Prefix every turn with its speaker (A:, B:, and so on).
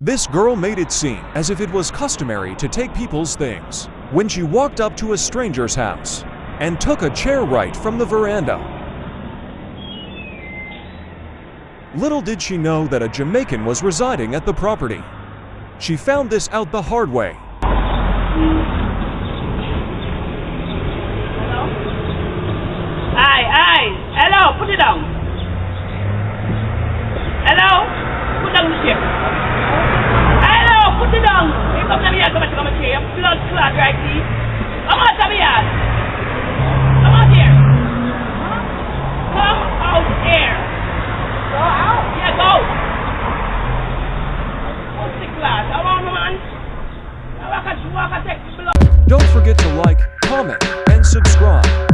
A: This girl made it seem as if it was customary to take people's things when she walked up to a stranger's house and took a chair right from the veranda. Little did she know that a Jamaican was residing at the property. She found this out the hard way.
B: Hello? Aye. Hello, put it down. Hello? Put down the chair. Hello, put it down. You come to me here, come and chair. Blood clot right here. Come out of here. Come out here. Come out here. Go out? Yeah, go. What's the class? I want man. Now I can take blood.
A: Don't forget to like, comment, and subscribe.